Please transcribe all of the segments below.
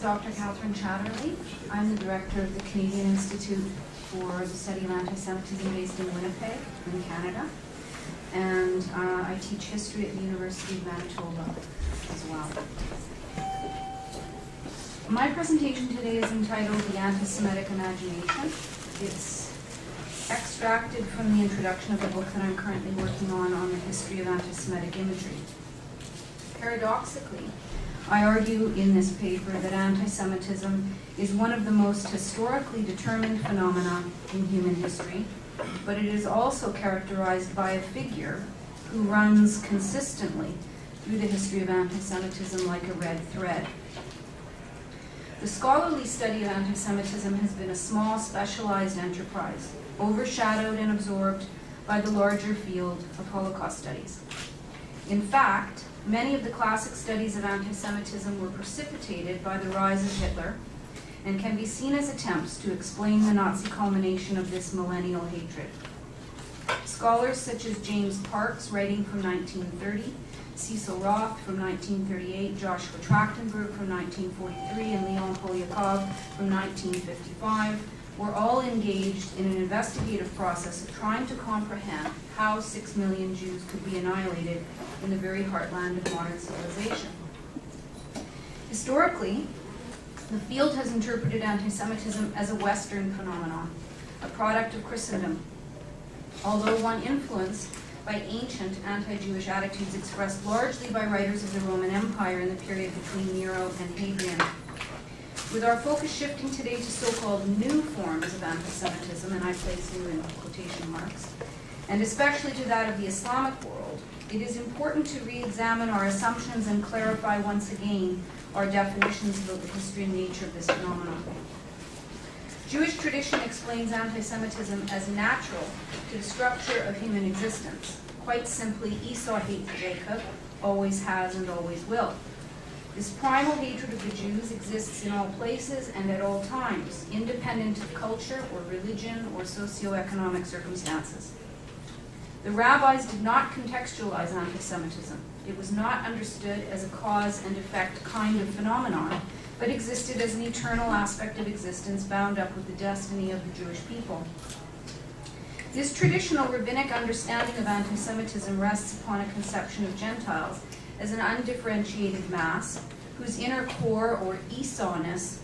Dr. Catherine Chatterley. I'm the director of the Canadian Institute for the Study of Antisemitism based in Winnipeg, in Canada. And I teach history at the University of Manitoba as well. My presentation today is entitled The Antisemitic Imagination. It's extracted from the introduction of the book that I'm currently working on the history of anti-Semitic imagery. Paradoxically, I argue in this paper that anti-Semitism is one of the most historically determined phenomena in human history, but it is also characterized by a figure who runs consistently through the history of anti-Semitism like a red thread. The scholarly study of anti-Semitism has been a small, specialized enterprise, overshadowed and absorbed by the larger field of Holocaust studies. In fact, many of the classic studies of anti-Semitism were precipitated by the rise of Hitler and can be seen as attempts to explain the Nazi culmination of this millennial hatred. Scholars such as James Parks, writing from 1930, Cecil Roth from 1938, Joshua Trachtenberg from 1943, and Leon Polyakov from 1955 were all engaged in an investigative process of trying to comprehend how 6 million Jews could be annihilated in the very heartland of modern civilization. Historically, the field has interpreted anti-Semitism as a Western phenomenon, a product of Christendom, although one influenced by ancient anti-Jewish attitudes expressed largely by writers of the Roman Empire in the period between Nero and Hadrian. With our focus shifting today to so-called new forms of anti-Semitism, and I place new in quotation marks, and especially to that of the Islamic world, it is important to re-examine our assumptions and clarify once again our definitions about the history and nature of this phenomenon. Jewish tradition explains anti-Semitism as natural to the structure of human existence. Quite simply, Esau hates Jacob, always has and always will. This primal hatred of the Jews exists in all places and at all times, independent of culture or religion or socioeconomic circumstances. The rabbis did not contextualize anti-Semitism. It was not understood as a cause and effect kind of phenomenon, but existed as an eternal aspect of existence bound up with the destiny of the Jewish people. This traditional rabbinic understanding of anti-Semitism rests upon a conception of Gentiles as an undifferentiated mass whose inner core, or Esau-ness,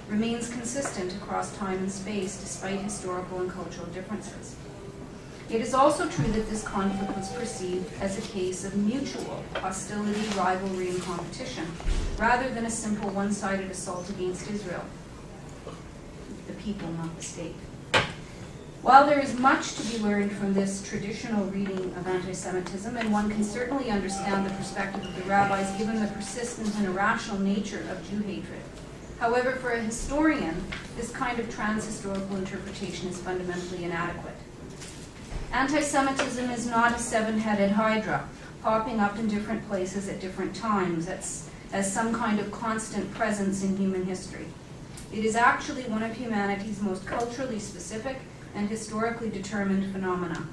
remains consistent across time and space despite historical and cultural differences. It is also true that this conflict was perceived as a case of mutual hostility, rivalry, and competition, rather than a simple one-sided assault against Israel, the people, not the state. While there is much to be learned from this traditional reading of anti-Semitism, and one can certainly understand the perspective of the rabbis given the persistent and irrational nature of Jew hatred. However, for a historian, this kind of trans-historical interpretation is fundamentally inadequate. Anti-Semitism is not a seven-headed hydra, popping up in different places at different times as some kind of constant presence in human history. It is actually one of humanity's most culturally specific and historically determined phenomena.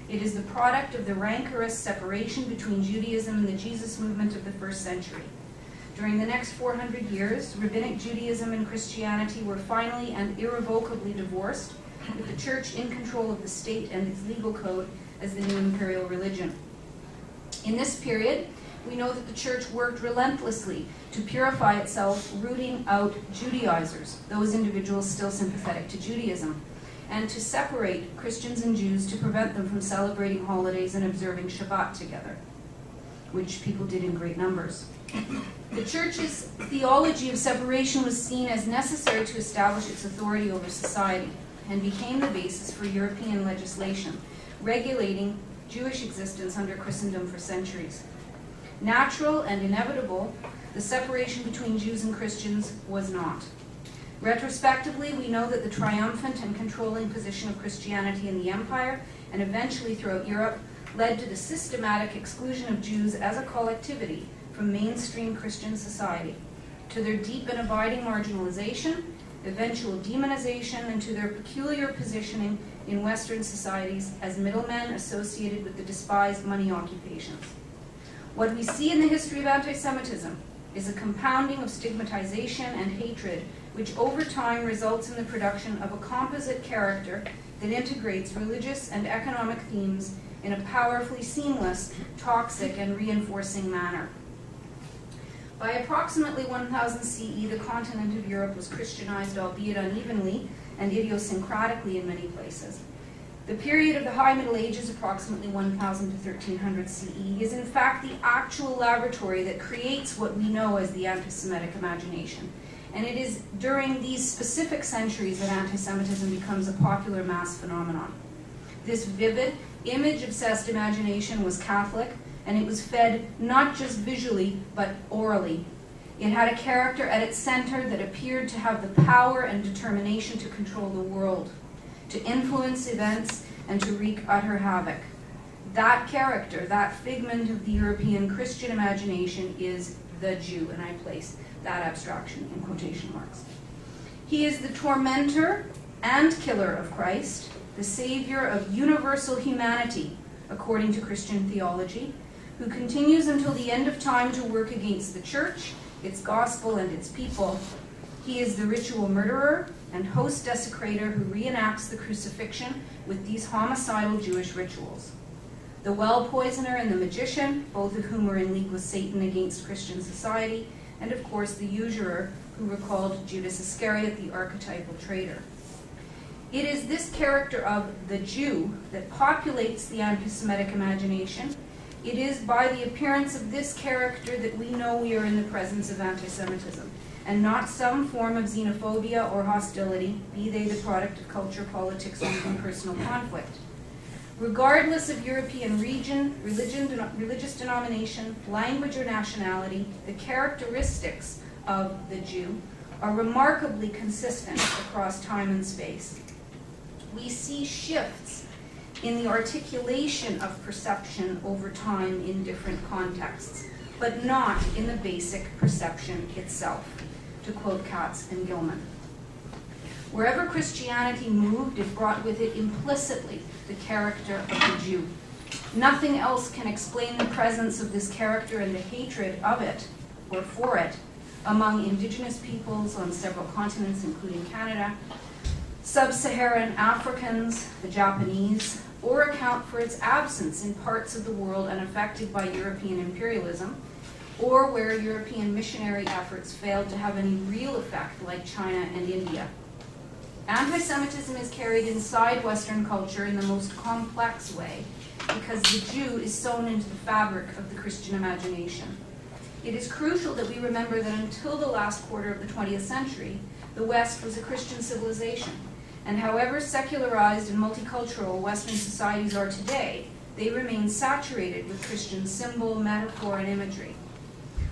It is the product of the rancorous separation between Judaism and the Jesus movement of the first century. During the next 400 years, Rabbinic Judaism and Christianity were finally and irrevocably divorced, with the church in control of the state and its legal code as the new imperial religion. In this period, we know that the church worked relentlessly to purify itself, rooting out Judaizers, those individuals still sympathetic to Judaism, and to separate Christians and Jews to prevent them from celebrating holidays and observing Shabbat together, which people did in great numbers. The church's theology of separation was seen as necessary to establish its authority over society, and became the basis for European legislation, regulating Jewish existence under Christendom for centuries. Natural and inevitable, the separation between Jews and Christians was not. Retrospectively, we know that the triumphant and controlling position of Christianity in the empire, and eventually throughout Europe, led to the systematic exclusion of Jews as a collectivity from mainstream Christian society, to their deep and abiding marginalization, eventual demonization, and to their peculiar positioning in Western societies as middlemen associated with the despised money occupations. What we see in the history of anti-Semitism is a compounding of stigmatization and hatred, which over time results in the production of a composite character that integrates religious and economic themes in a powerfully seamless, toxic, and reinforcing manner. By approximately 1000 CE, the continent of Europe was Christianized, albeit unevenly and idiosyncratically in many places. The period of the High Middle Ages, approximately 1000 to 1300 CE, is in fact the actual laboratory that creates what we know as the anti-Semitic imagination. And it is during these specific centuries that anti-Semitism becomes a popular mass phenomenon. This vivid, image-obsessed imagination was Catholic, and it was fed not just visually, but orally. It had a character at its center that appeared to have the power and determination to control the world, to influence events, and to wreak utter havoc. That character, that figment of the European Christian imagination, is the Jew, and I place that abstraction in quotation marks. He is the tormentor and killer of Christ, the savior of universal humanity, according to Christian theology, who continues until the end of time to work against the church, its gospel, and its people. He is the ritual murderer and host desecrator who reenacts the crucifixion with these homicidal Jewish rituals. The well poisoner and the magician, both of whom were in league with Satan against Christian society, and of course the usurer who recalled Judas Iscariot, the archetypal traitor. It is this character of the Jew that populates the anti-Semitic imagination. It is by the appearance of this character that we know we are in the presence of anti-Semitism, and not some form of xenophobia or hostility, be they the product of culture, politics, or even personal conflict. Regardless of European region, religion, religious denomination, language, or nationality, the characteristics of the Jew are remarkably consistent across time and space. We see shifts in the articulation of perception over time in different contexts, but not in the basic perception itself, to quote Katz and Gilman. Wherever Christianity moved, it brought with it implicitly the character of the Jew. Nothing else can explain the presence of this character and the hatred of it, or for it, among indigenous peoples on several continents, including Canada, sub-Saharan Africans, the Japanese, or account for its absence in parts of the world unaffected by European imperialism, or where European missionary efforts failed to have any real effect, like China and India. Anti-Semitism is carried inside Western culture in the most complex way because the Jew is sewn into the fabric of the Christian imagination. It is crucial that we remember that until the last quarter of the 20th century, the West was a Christian civilization, and however secularized and multicultural Western societies are today, they remain saturated with Christian symbol, metaphor, and imagery.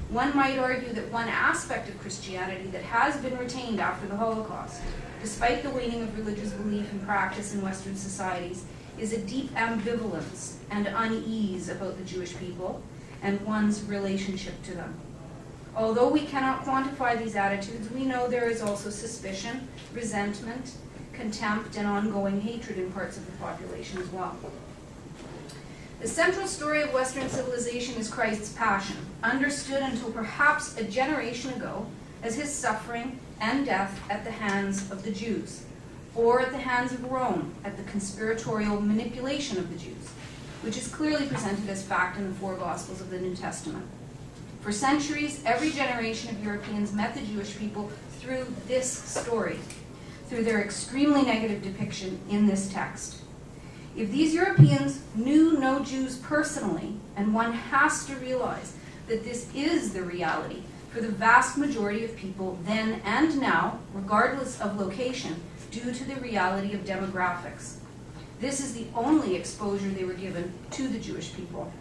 One might argue that one aspect of Christianity that has been retained after the Holocaust, despite the waning of religious belief and practice in Western societies, is a deep ambivalence and unease about the Jewish people and one's relationship to them. Although we cannot quantify these attitudes, we know there is also suspicion, resentment, contempt, and ongoing hatred in parts of the population as well. The central story of Western civilization is Christ's passion, understood until perhaps a generation ago as his suffering and death at the hands of the Jews, or at the hands of Rome at the conspiratorial manipulation of the Jews, which is clearly presented as fact in the four Gospels of the New Testament. For centuries, every generation of Europeans met the Jewish people through this story, through their extremely negative depiction in this text. If these Europeans knew no Jews personally, and one has to realize that this is the reality for the vast majority of people then and now, regardless of location, due to the reality of demographics. This is the only exposure they were given to the Jewish people.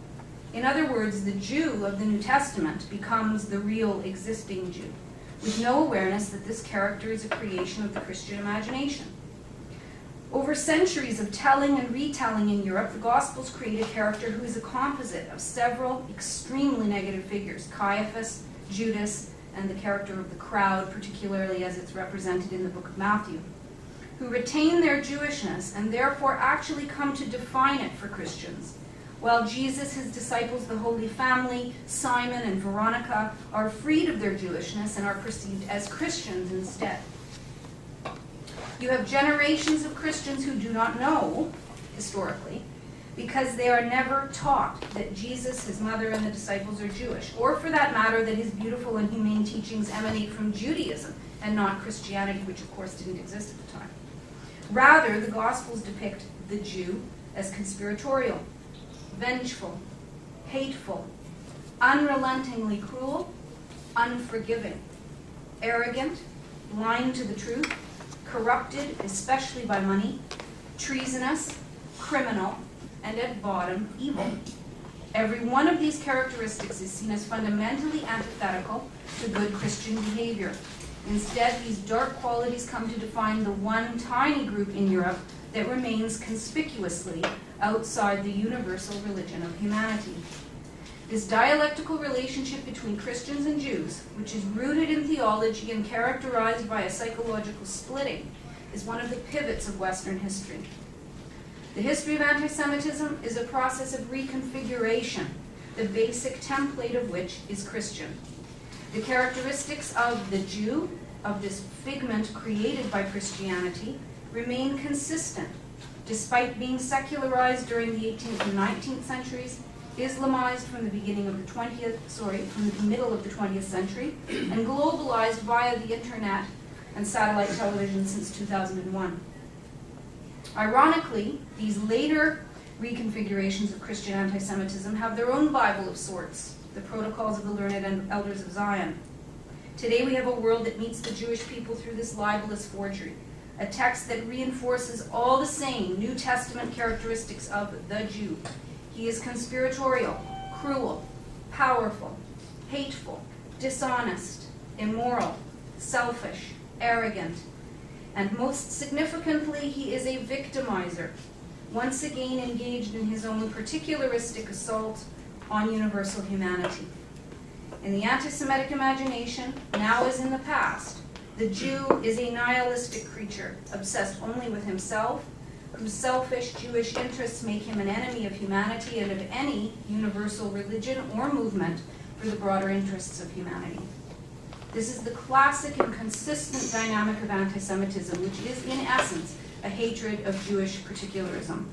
In other words, the Jew of the New Testament becomes the real existing Jew, with no awareness that this character is a creation of the Christian imagination. Over centuries of telling and retelling in Europe, the Gospels create a character who is a composite of several extremely negative figures: Caiaphas, Judas, and the character of the crowd, particularly as it's represented in the book of Matthew, who retain their Jewishness and therefore actually come to define it for Christians, while Jesus, his disciples, the Holy Family, Simon and Veronica, are freed of their Jewishness and are perceived as Christians instead. You have generations of Christians who do not know, historically, because they are never taught that Jesus, his mother, and the disciples are Jewish, or for that matter, that his beautiful and humane teachings emanate from Judaism and not Christianity, which of course didn't exist at the time. Rather, the Gospels depict the Jew as conspiratorial, vengeful, hateful, unrelentingly cruel, unforgiving, arrogant, blind to the truth, corrupted, especially by money, treasonous, criminal, and at bottom, evil. Every one of these characteristics is seen as fundamentally antithetical to good Christian behavior. Instead, these dark qualities come to define the one tiny group in Europe that remains conspicuously outside the universal religion of humanity. This dialectical relationship between Christians and Jews, which is rooted in theology and characterized by a psychological splitting, is one of the pivots of Western history. The history of anti-Semitism is a process of reconfiguration, the basic template of which is Christian. The characteristics of the Jew, of this figment created by Christianity, remain consistent, despite being secularized during the 18th and 19th centuries, Islamized from the middle of the 20th century, and globalized via the internet and satellite television since 2001. Ironically, these later reconfigurations of Christian anti-Semitism have their own Bible of sorts, the Protocols of the Learned and Elders of Zion. Today we have a world that meets the Jewish people through this libelous forgery, a text that reinforces all the same New Testament characteristics of the Jew. He is conspiratorial, cruel, powerful, hateful, dishonest, immoral, selfish, arrogant, and most significantly, he is a victimizer, once again engaged in his own particularistic assault on universal humanity. In the anti-Semitic imagination, now as in the past, the Jew is a nihilistic creature, obsessed only with himself, whose selfish Jewish interests make him an enemy of humanity and of any universal religion or movement for the broader interests of humanity. This is the classic and consistent dynamic of anti-Semitism, which is, in essence, a hatred of Jewish particularism.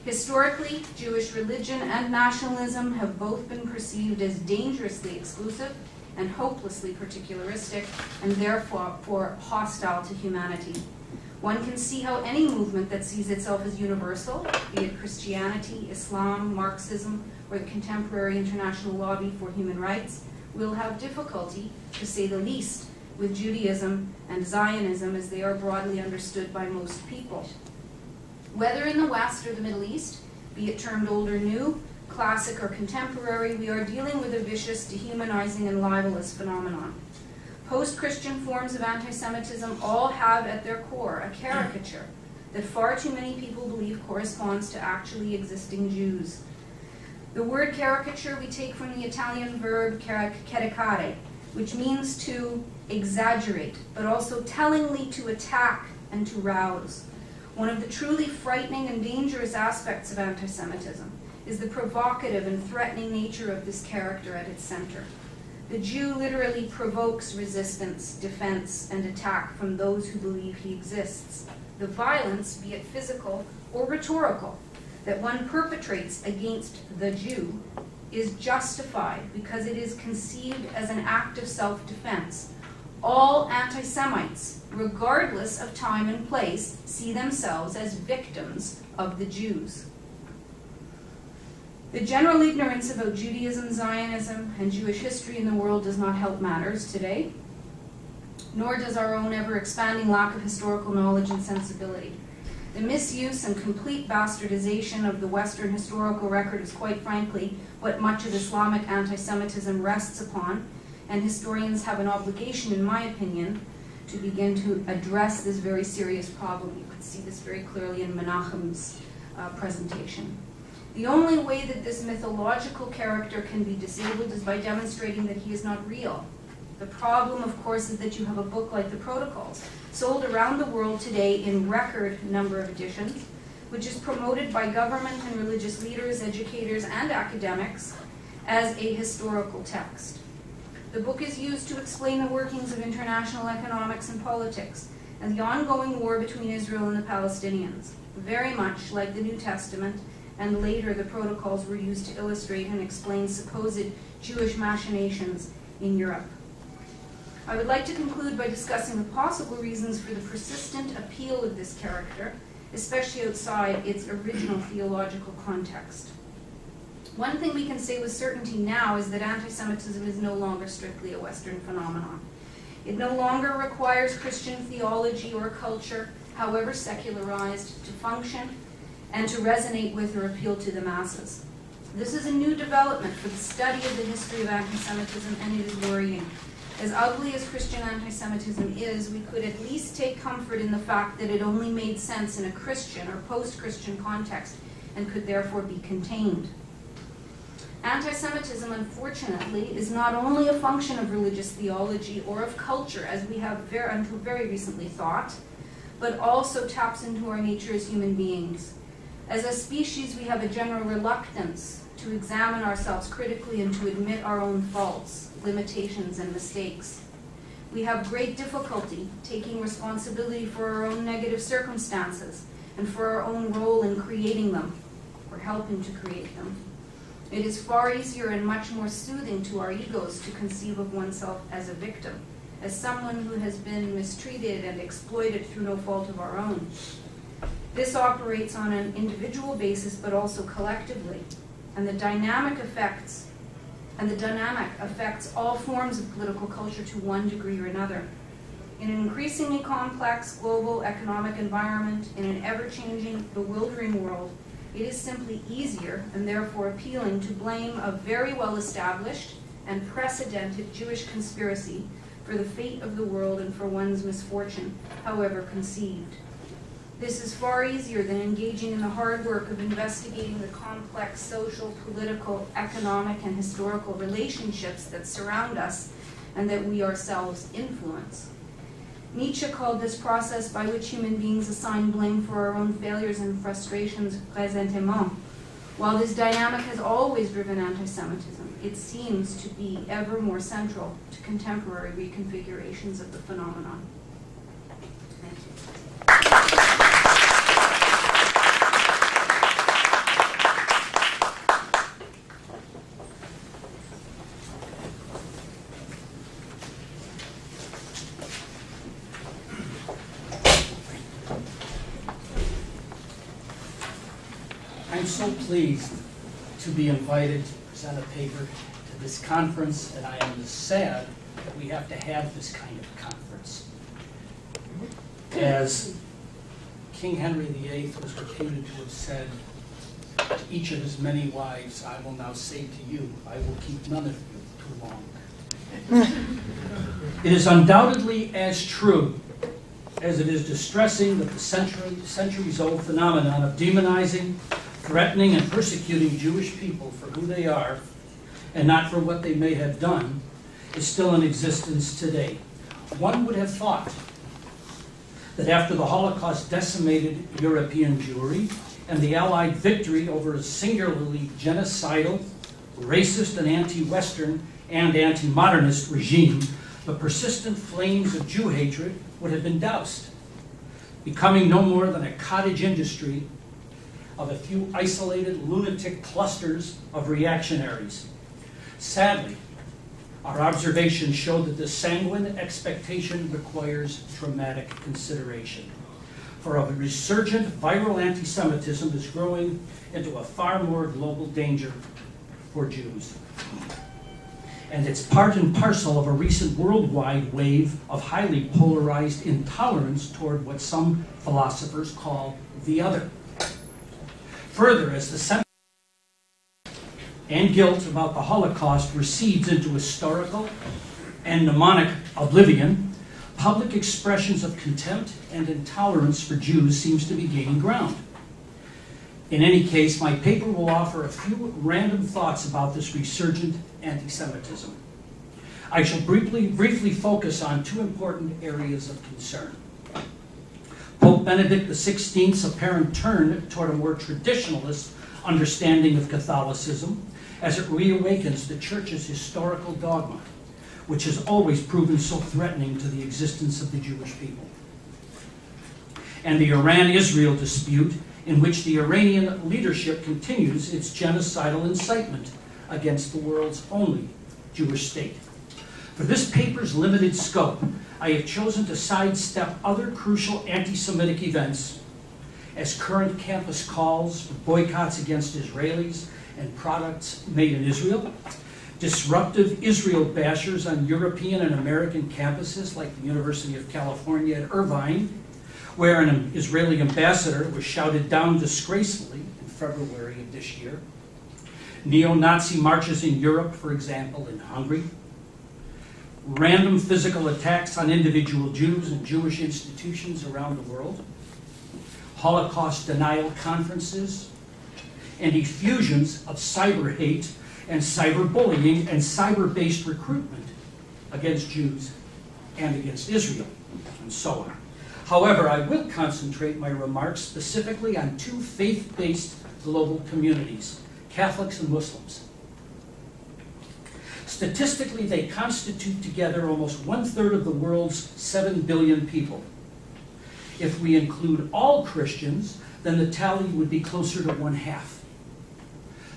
Historically, Jewish religion and nationalism have both been perceived as dangerously exclusive and hopelessly particularistic, and therefore hostile to humanity. One can see how any movement that sees itself as universal, be it Christianity, Islam, Marxism, or the contemporary international lobby for human rights, will have difficulty, to say the least, with Judaism and Zionism as they are broadly understood by most people. Whether in the West or the Middle East, be it termed old or new, classic or contemporary, we are dealing with a vicious, dehumanizing, and libelous phenomenon. Post-Christian forms of anti-Semitism all have at their core a caricature that far too many people believe corresponds to actually existing Jews. The word caricature we take from the Italian verb caricare, which means to exaggerate, but also tellingly to attack and to rouse. One of the truly frightening and dangerous aspects of anti-Semitism is the provocative and threatening nature of this character at its center. The Jew literally provokes resistance, defense, and attack from those who believe he exists. The violence, be it physical or rhetorical, that one perpetrates against the Jew is justified because it is conceived as an act of self-defense. All anti-Semites, regardless of time and place, see themselves as victims of the Jews. The general ignorance about Judaism, Zionism, and Jewish history in the world does not help matters today, nor does our own ever-expanding lack of historical knowledge and sensibility. The misuse and complete bastardization of the Western historical record is quite frankly what much of Islamic anti-Semitism rests upon, and historians have an obligation, in my opinion, to begin to address this very serious problem. You could see this very clearly in Menachem's presentation. The only way that this mythological character can be disabled is by demonstrating that he is not real. The problem, of course, is that you have a book like the Protocols, sold around the world today in record number of editions, which is promoted by government and religious leaders, educators, and academics as a historical text. The book is used to explain the workings of international economics and politics and the ongoing war between Israel and the Palestinians. Very much like the New Testament, and later the protocols were used to illustrate and explain supposed Jewish machinations in Europe. I would like to conclude by discussing the possible reasons for the persistent appeal of this character, especially outside its original theological context. One thing we can say with certainty now is that anti-Semitism is no longer strictly a Western phenomenon. It no longer requires Christian theology or culture, however secularized, to function and to resonate with or appeal to the masses. This is a new development for the study of the history of anti-Semitism, and it is worrying. As ugly as Christian anti-Semitism is, we could at least take comfort in the fact that it only made sense in a Christian or post-Christian context and could therefore be contained. Anti-Semitism, unfortunately, is not only a function of religious theology or of culture, as we have until very recently thought, but also taps into our nature as human beings. As a species, we have a general reluctance to examine ourselves critically and to admit our own faults, limitations, and mistakes. We have great difficulty taking responsibility for our own negative circumstances and for our own role in creating them, or helping to create them. It is far easier and much more soothing to our egos to conceive of oneself as a victim, as someone who has been mistreated and exploited through no fault of our own. This operates on an individual basis, but also collectively, and the dynamic affects all forms of political culture to one degree or another. In an increasingly complex global economic environment, in an ever-changing, bewildering world, it is simply easier, and therefore appealing, to blame a very well-established and precedented Jewish conspiracy for the fate of the world and for one's misfortune, however conceived. This is far easier than engaging in the hard work of investigating the complex social, political, economic, and historical relationships that surround us and that we ourselves influence. Nietzsche called this process by which human beings assign blame for our own failures and frustrations présentement. While this dynamic has always driven anti-Semitism, it seems to be ever more central to contemporary reconfigurations of the phenomenon. Thank you. I'm so pleased to be invited to present a paper to this conference, and I am sad that we have to have this kind of conference. As King Henry VIII was reputed to have said to each of his many wives, I will now say to you, I will keep none of you too long. It is undoubtedly as true as it is distressing that the centuries-old phenomenon of demonizing, threatening, and persecuting Jewish people for who they are and not for what they may have done is still in existence today. One would have thought that after the Holocaust decimated European Jewry and the Allied victory over a singularly genocidal, racist, and anti-Western and anti-modernist regime, the persistent flames of Jew hatred would have been doused, becoming no more than a cottage industry of a few isolated lunatic clusters of reactionaries. Sadly, our observations show that this sanguine expectation requires dramatic consideration. For a resurgent viral anti-Semitism is growing into a far more global danger for Jews. And it's part and parcel of a recent worldwide wave of highly polarized intolerance toward what some philosophers call the other. Further, as the sentiment and guilt about the Holocaust recedes into historical and mnemonic oblivion, public expressions of contempt and intolerance for Jews seems to be gaining ground. In any case, my paper will offer a few random thoughts about this resurgent anti-Semitism. I shall briefly focus on two important areas of concern. Pope Pope Benedict XVI's apparent turn toward a more traditionalist understanding of Catholicism as it reawakens the Church's historical dogma, which has always proven so threatening to the existence of the Jewish people. And the Iran-Israel dispute, in which the Iranian leadership continues its genocidal incitement against the world's only Jewish state. For this paper's limited scope, I have chosen to sidestep other crucial anti-Semitic events, as current campus calls for boycotts against Israelis and products made in Israel, disruptive Israel bashers on European and American campuses like the University of California at Irvine, where an Israeli ambassador was shouted down disgracefully in February of this year, neo-Nazi marches in Europe, for example, in Hungary, random physical attacks on individual Jews and Jewish institutions around the world, Holocaust denial conferences, and effusions of cyber hate and cyberbullying and cyber-based recruitment against Jews and against Israel, and so on. However, I will concentrate my remarks specifically on two faith-based global communities, Catholics and Muslims. Statistically, they constitute together almost 1/3 of the world's 7 billion people. If we include all Christians, then the tally would be closer to 1/2.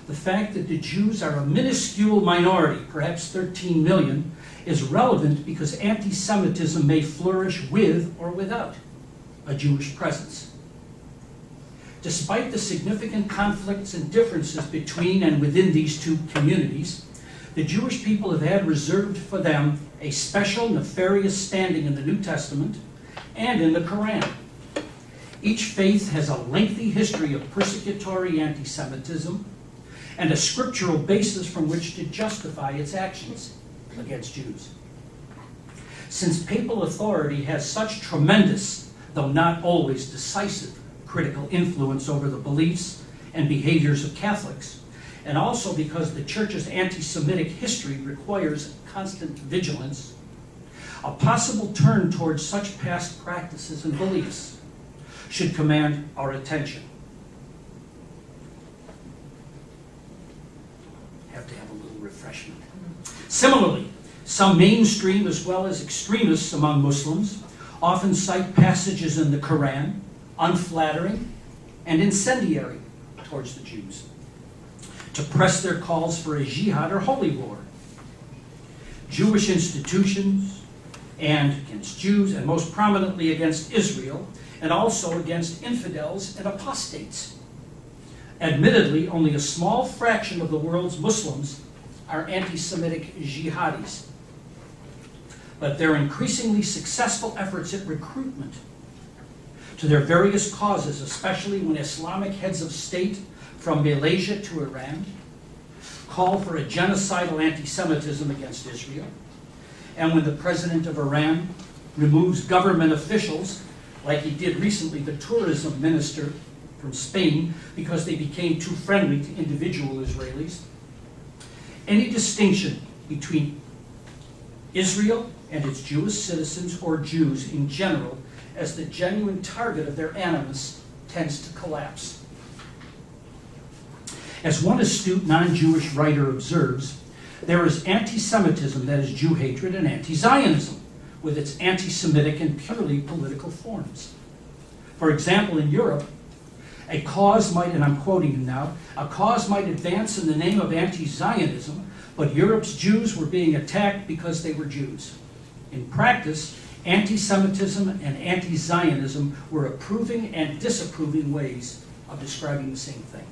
The fact that the Jews are a minuscule minority, perhaps 13 million, is relevant because anti-Semitism may flourish with or without a Jewish presence. Despite the significant conflicts and differences between and within these two communities, the Jewish people have had reserved for them a special nefarious standing in the New Testament and in the Quran. Each faith has a lengthy history of persecutory anti-Semitism and a scriptural basis from which to justify its actions against Jews. Since papal authority has such tremendous, though not always decisive, critical influence over the beliefs and behaviors of Catholics, and also because the Church's anti-Semitic history requires constant vigilance, a possible turn towards such past practices and beliefs should command our attention. Have to have a little refreshment. Similarly, some mainstream as well as extremists among Muslims often cite passages in the Quran unflattering and incendiary towards the Jews, to press their calls for a jihad or holy war. Jewish institutions and against Jews, and most prominently against Israel, and also against infidels and apostates. Admittedly, only a small fraction of the world's Muslims are anti-Semitic jihadis, but their increasingly successful efforts at recruitment to their various causes, especially when Islamic heads of state from Malaysia to Iran call for a genocidal anti-Semitism against Israel, and when the president of Iran removes government officials, like he did recently the tourism minister from Spain, because they became too friendly to individual Israelis, any distinction between Israel and its Jewish citizens or Jews in general as the genuine target of their animus tends to collapse. As one astute non-Jewish writer observes, there is anti-Semitism, that is Jew hatred, and anti-Zionism, with its anti-Semitic and purely political forms. For example, in Europe, a cause might, and I'm quoting him now, a cause might advance in the name of anti-Zionism, but Europe's Jews were being attacked because they were Jews. In practice, anti-Semitism and anti-Zionism were approving and disapproving ways of describing the same thing.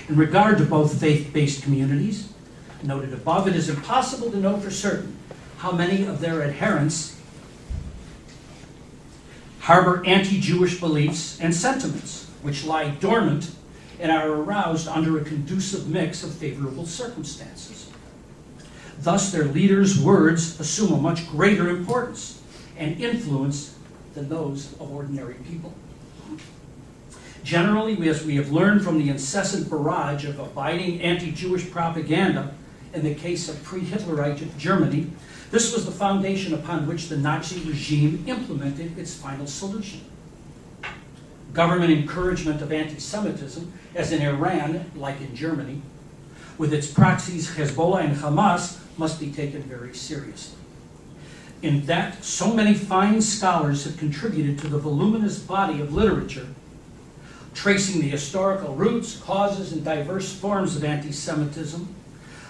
In regard to both faith-based communities, noted above, it is impossible to know for certain how many of their adherents harbor anti-Jewish beliefs and sentiments, which lie dormant and are aroused under a conducive mix of favorable circumstances. Thus, their leaders' words assume a much greater importance and influence than those of ordinary people. Generally, as we have learned from the incessant barrage of abiding anti-Jewish propaganda in the case of pre-Hitlerite Germany, this was the foundation upon which the Nazi regime implemented its final solution. Government encouragement of anti-Semitism, as in Iran, like in Germany, with its proxies Hezbollah and Hamas, must be taken very seriously. In that, so many fine scholars have contributed to the voluminous body of literature tracing the historical roots, causes, and diverse forms of anti-Semitism,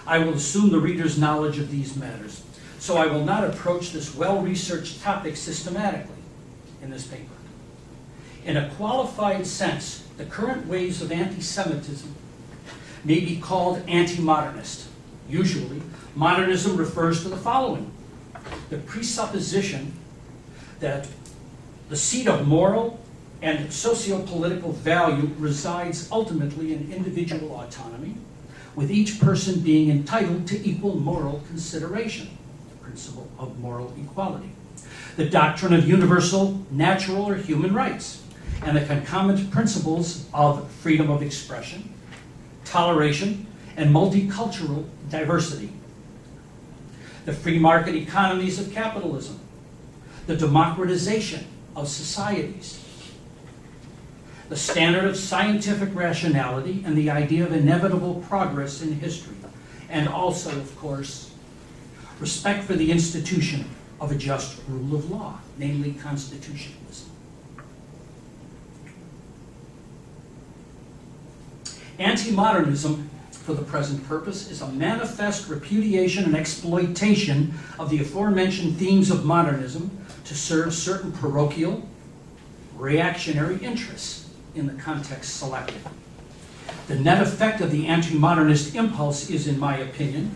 I will assume the reader's knowledge of these matters. So I will not approach this well-researched topic systematically in this paper. In a qualified sense, the current waves of anti-Semitism may be called anti-modernist. Usually, modernism refers to the following: the presupposition that the seat of moral and socio-political value resides ultimately in individual autonomy, with each person being entitled to equal moral consideration, the principle of moral equality, the doctrine of universal, natural, or human rights, and the concomitant principles of freedom of expression, toleration, and multicultural diversity, the free market economies of capitalism, the democratization of societies, the standard of scientific rationality, and the idea of inevitable progress in history, and also, of course, respect for the institution of a just rule of law, namely constitutionalism. Anti-modernism, for the present purpose, is a manifest repudiation and exploitation of the aforementioned themes of modernism to serve certain parochial, reactionary interess in the context selected. The net effect of the anti-modernist impulse is, in my opinion,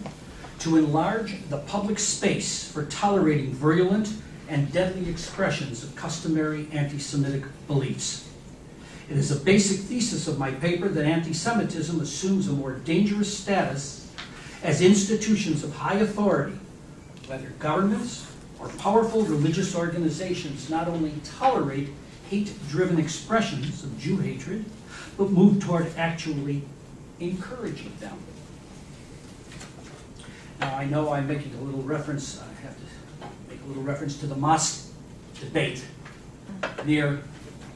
to enlarge the public space for tolerating virulent and deadly expressions of customary anti-Semitic beliefs. It is a basic thesis of my paper that anti-Semitism assumes a more dangerous status as institutions of high authority, whether governments or powerful religious organizations, not only tolerate hate-driven expressions of Jew hatred, but move toward actually encouraging them. Now, I know I'm making a little reference, I have to make a little reference to the mosque debate near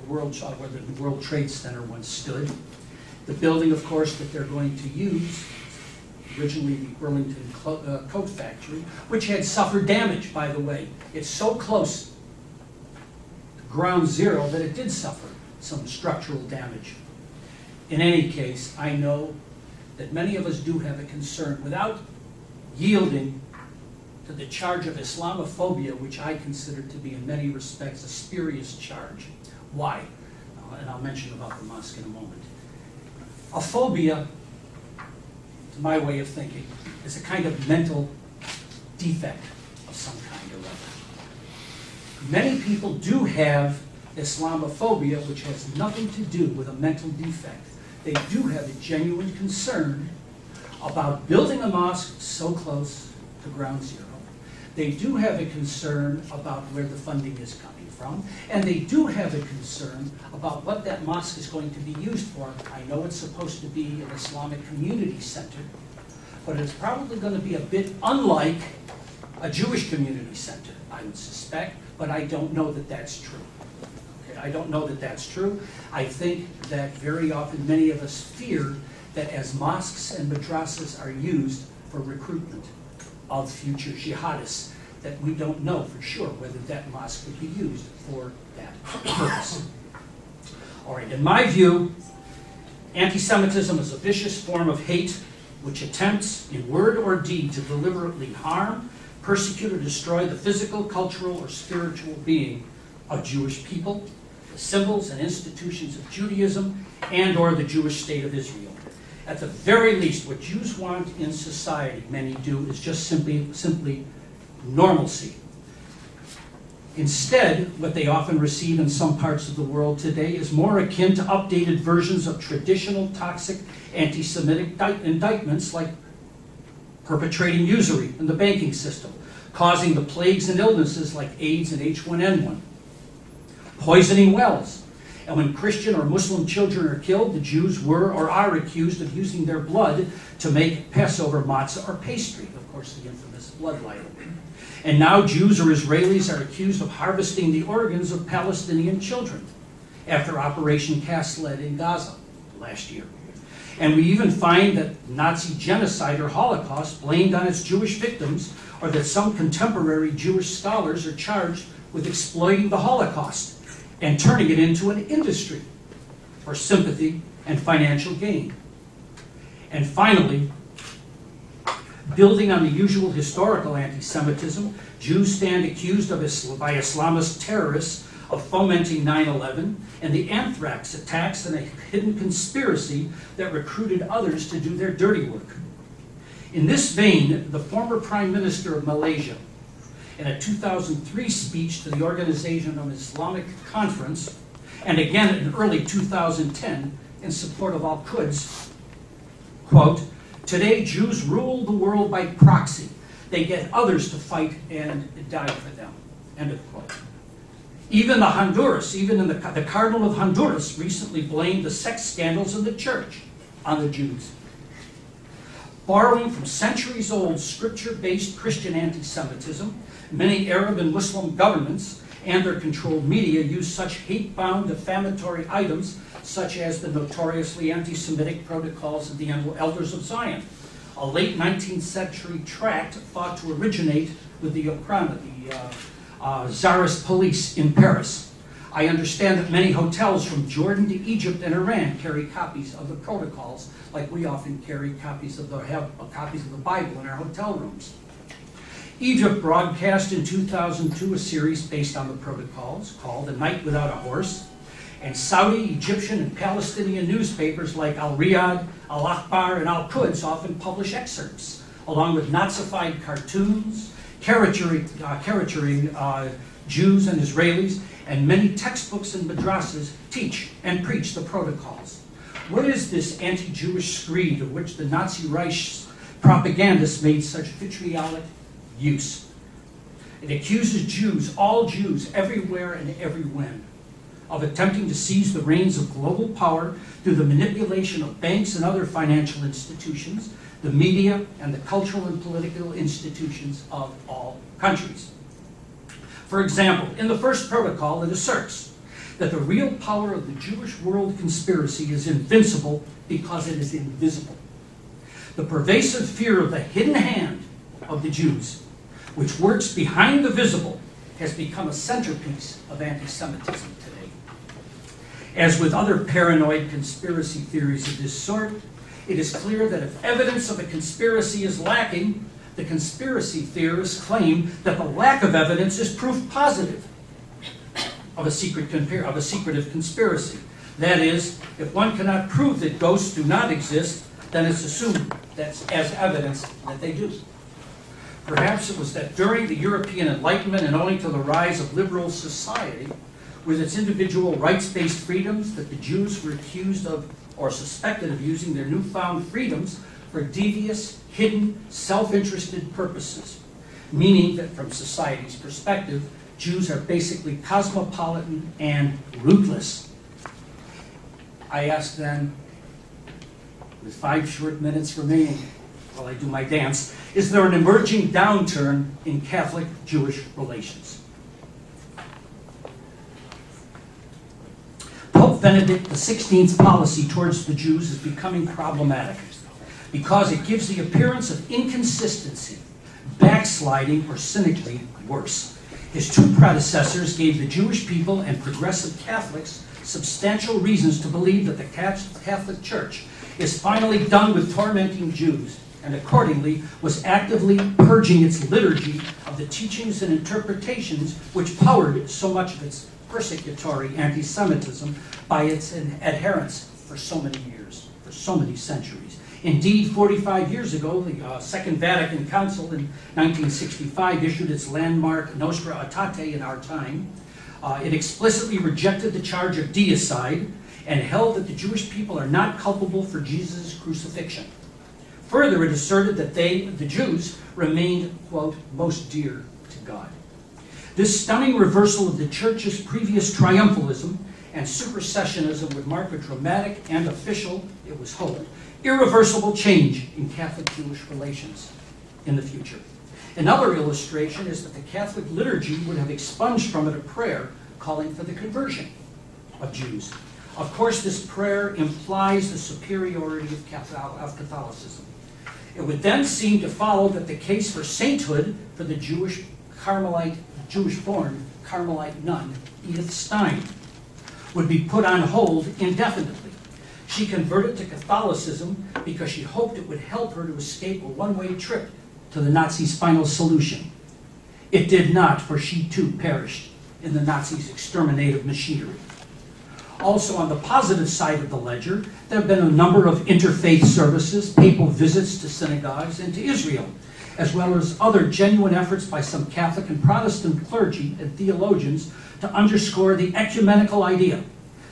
where the World Trade Center once stood. The building, of course, that they're going to use, originally the Burlington Coat Factory, which had suffered damage, by the way. It's so close to ground zero that it did suffer some structural damage. In any case, I know that many of us do have a concern, without yielding to the charge of Islamophobia, which I consider to be in many respects a spurious charge. Why? And I'll mention about the mosque in a moment. A phobia, to my way of thinking, is a kind of mental defect of some kind or other. Many people do have Islamophobia, which has nothing to do with a mental defect. They do have a genuine concern about building a mosque so close to ground zero. They do have a concern about where the funding is coming from, and they do have a concern about what that mosque is going to be used for. I know it's supposed to be an Islamic community center, but it's probably going to be a bit unlike a Jewish community center, I would suspect, but I don't know that that's true. Okay, I don't know that that's true. I think that very often many of us fear that as mosques and madrasas are used for recruitment of future jihadists, that we don't know for sure whether that mosque would be used for that purpose. All right, in my view, anti-Semitism is a vicious form of hate which attempts, in word or deed, to deliberately harm, persecute, or destroy the physical, cultural, or spiritual being of Jewish people, the symbols and institutions of Judaism, and or the Jewish state of Israel. At the very least, what Jews want in society, many do, is just simply normalcy. Instead, what they often receive in some parts of the world today is more akin to updated versions of traditional toxic anti-Semitic indictments, like perpetrating usury in the banking system, causing the plagues and illnesses like AIDS and H1N1, poisoning wells, And when Christian or Muslim children are killed, the Jews were or are accused of using their blood to make Passover matzah or pastry. Of course, the infamous blood libel. And now Jews or Israelis are accused of harvesting the organs of Palestinian children after Operation Cast Lead in Gaza last year. And we even find that Nazi genocide or Holocaust blamed on its Jewish victims, or that some contemporary Jewish scholars are charged with exploiting the Holocaust and turning it into an industry for sympathy and financial gain. And finally, building on the usual historical anti-Semitism, Jews stand accused by Islamist terrorists of fomenting 9/11 and the anthrax attacks and a hidden conspiracy that recruited others to do their dirty work. In this vein, the former Prime Minister of Malaysia, in a 2003 speech to the Organization of Islamic Conference, and again in early 2010 in support of Al-Quds, quote, "Today Jews rule the world by proxy. They get others to fight and die for them," end of quote. Even the Cardinal of Honduras recently blamed the sex scandals in the church on the Jews. Borrowing from centuries-old scripture-based Christian anti-Semitism, many Arab and Muslim governments and their controlled media use such hate-bound defamatory items such as the notoriously anti-Semitic Protocols of the Elders of Zion, a late 19th century tract thought to originate with the Okhrana, the Tsarist police in Paris. I understand that many hotels from Jordan to Egypt and Iran carry copies of the protocols, like we often carry copies of the Bible in our hotel rooms. Egypt broadcast in 2002 a series based on the protocols called The Night Without a Horse, and Saudi, Egyptian, and Palestinian newspapers like Al-Riyadh, Al-Akhbar, and Al-Quds often publish excerpts, along with Nazified cartoons, caricaturing Jews and Israelis, and many textbooks and madrasas teach and preach the protocols. What is this anti-Jewish screed of which the Nazi Reich's propagandists made such vitriolic use? It accuses Jews, all Jews, everywhere and every when, of attempting to seize the reins of global power through the manipulation of banks and other financial institutions, the media, and the cultural and political institutions of all countries. For example, in the first protocol, it asserts that the real power of the Jewish world conspiracy is invincible because it is invisible. The pervasive fear of the hidden hand of the Jews, which works behind the visible, has become a centerpiece of anti-Semitism today. As with other paranoid conspiracy theories of this sort, it is clear that if evidence of a conspiracy is lacking, the conspiracy theorists claim that the lack of evidence is proof positive of a secretive conspiracy. That is, if one cannot prove that ghosts do not exist, then it's assumed that's as evidence that they do. Perhaps it was that during the European Enlightenment and owing to the rise of liberal society, with its individual rights-based freedoms, that the Jews were accused of or suspected of using their newfound freedoms for devious, hidden, self-interested purposes, meaning that from society's perspective, Jews are basically cosmopolitan and ruthless. I ask then, with 5 short minutes remaining while I do my dance, is there an emerging downturn in Catholic-Jewish relations? Pope Benedict XVI's policy towards the Jews is becoming problematic because it gives the appearance of inconsistency, backsliding, or cynically worse. His 2 predecessors gave the Jewish people and progressive Catholics substantial reasons to believe that the Catholic Church is finally done with tormenting Jews, and accordingly was actively purging its liturgy of the teachings and interpretations which powered so much of its persecutory anti-Semitism by its adherents for so many years, for so many centuries. Indeed, 45 years ago, the Second Vatican Council in 1965 issued its landmark Nostra Aetate in our time. It explicitly rejected the charge of deicide and held that the Jewish people are not culpable for Jesus' crucifixion. Further, it asserted that they, the Jews, remained, quote, most dear to God. This stunning reversal of the Church's previous triumphalism and supersessionism would mark a dramatic and official, it was hoped, irreversible change in Catholic-Jewish relations in the future. Another illustration is that the Catholic liturgy would have expunged from it a prayer calling for the conversion of Jews. Of course, this prayer implies the superiority of Catholicism. It would then seem to follow that the case for sainthood for the Jewish-born Carmelite nun, Edith Stein, would be put on hold indefinitely. She converted to Catholicism because she hoped it would help her to escape a one-way trip to the Nazis' final solution. It did not, for she too perished in the Nazis' exterminative machinery. Also, on the positive side of the ledger, there have been a number of interfaith services, papal visits to synagogues and to Israel, as well as other genuine efforts by some Catholic and Protestant clergy and theologians to underscore the ecumenical idea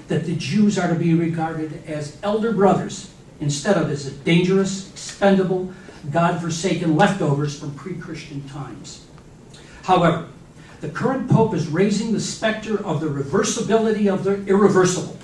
that the Jews are to be regarded as elder brothers instead of as a dangerous, expendable, God-forsaken leftovers from pre-Christian times. However, the current Pope is raising the specter of the reversibility of the irreversible,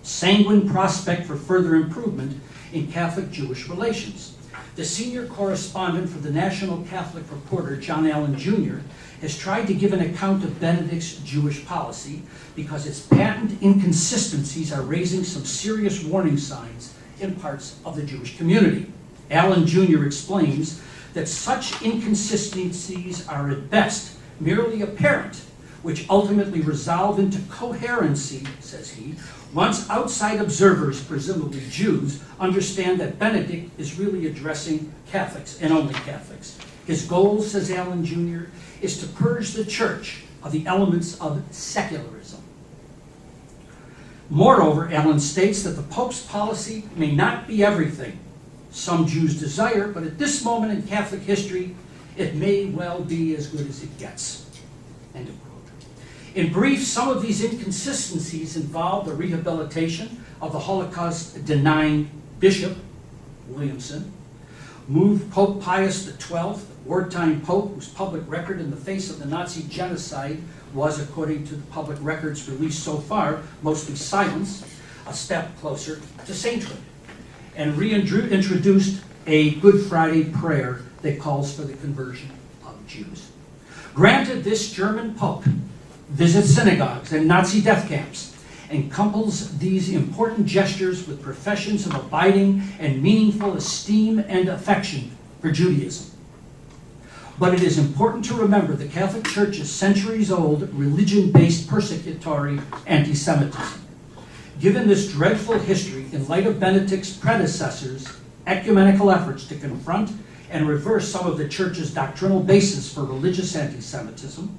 sanguine prospect for further improvement in Catholic-Jewish relations. The senior correspondent for the National Catholic Reporter, John Allen Jr., has tried to give an account of Benedict's Jewish policy because its patent inconsistencies are raising some serious warning signs in parts of the Jewish community. Allen Jr. explains that such inconsistencies are at best merely apparent, which ultimately resolve into coherency, says he, once outside observers, presumably Jews, understand that Benedict is really addressing Catholics and only Catholics. His goal, says Allen Jr., is to purge the Church of the elements of secularism. Moreover, Allen states that the Pope's policy may not be everything some Jews desire, but at this moment in Catholic history, it may well be as good as it gets. End of quote. In brief, some of these inconsistencies involve the rehabilitation of the Holocaust-denying Bishop Williamson, moved Pope Pius XII, wartime Pope whose public record in the face of the Nazi genocide was, according to the public records released so far, mostly silence, a step closer to sainthood, and reintroduced a Good Friday prayer that calls for the conversion of Jews. Granted, this German Pope visits synagogues and Nazi death camps and couples these important gestures with professions of abiding and meaningful esteem and affection for Judaism. But it is important to remember the Catholic Church's centuries-old religion-based persecutory anti-Semitism. Given this dreadful history, in light of Benedict's predecessors' ecumenical efforts to confront and reverse some of the Church's doctrinal basis for religious anti-Semitism,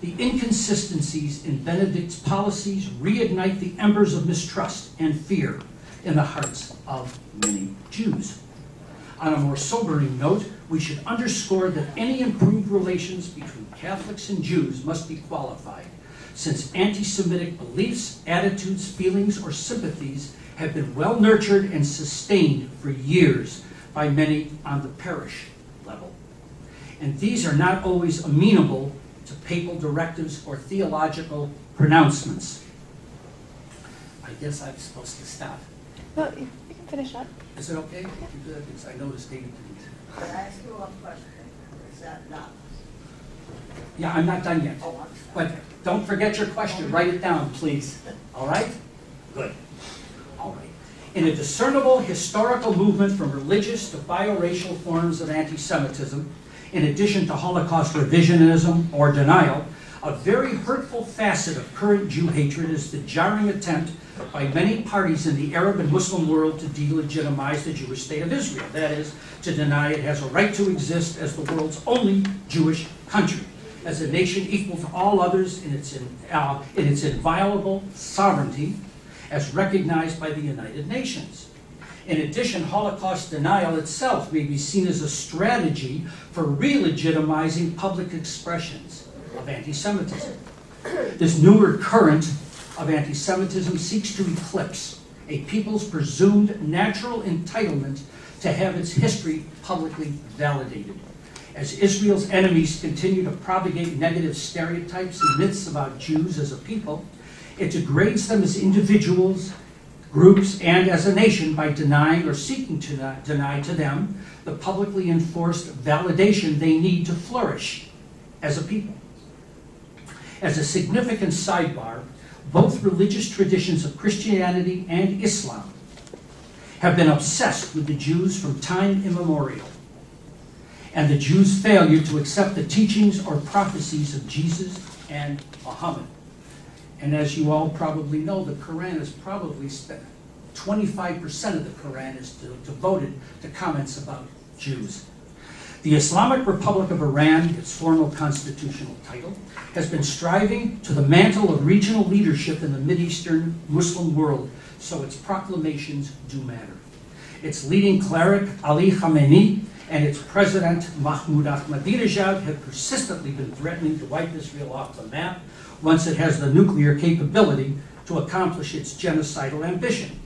the inconsistencies in Benedict's policies reignite the embers of mistrust and fear in the hearts of many Jews. On a more sobering note, we should underscore that any improved relations between Catholics and Jews must be qualified, since anti-Semitic beliefs, attitudes, feelings, or sympathies have been well nurtured and sustained for years by many on the parish level. And these are not always amenable to papal directives or theological pronouncements. I guess I'm supposed to stop. No, you can finish up. Is it okay? Because I noticed David didn't. Can I ask you one question? Is that not? Yeah, I'm not done yet. Oh, But don't forget your question. Write it down, please. All right? Good. All right. In a discernible historical movement from religious to biracial forms of anti-Semitism, in addition to Holocaust revisionism or denial, a very hurtful facet of current Jew hatred is the jarring attempt by many parties in the Arab and Muslim world to delegitimize the Jewish state of Israel. That is, to deny it has a right to exist as the world's only Jewish country, as a nation equal to all others in its inviolable sovereignty, as recognized by the United Nations. In addition, Holocaust denial itself may be seen as a strategy for re-legitimizing public expressions of anti-Semitism. This newer current of anti-Semitism seeks to eclipse a people's presumed natural entitlement to have its history publicly validated. As Israel's enemies continue to propagate negative stereotypes and myths about Jews as a people, It degrades them as individuals, groups, and as a nation by denying or seeking to deny to them the publicly enforced validation they need to flourish as a people. As a significant sidebar, both religious traditions of Christianity and Islam have been obsessed with the Jews from time immemorial, and the Jews' failure to accept the teachings or prophecies of Jesus and Muhammad. And as you all probably know, the Quran is probably 25% of the Quran is devoted to comments about Jews. The Islamic Republic of Iran, its formal constitutional title, has been striving to the mantle of regional leadership in the Mideastern Muslim world, so its proclamations do matter. Its leading cleric, Ali Khamenei, and its president, Mahmoud Ahmadinejad, have persistently been threatening to wipe Israel off the map once it has the nuclear capability to accomplish its genocidal ambition,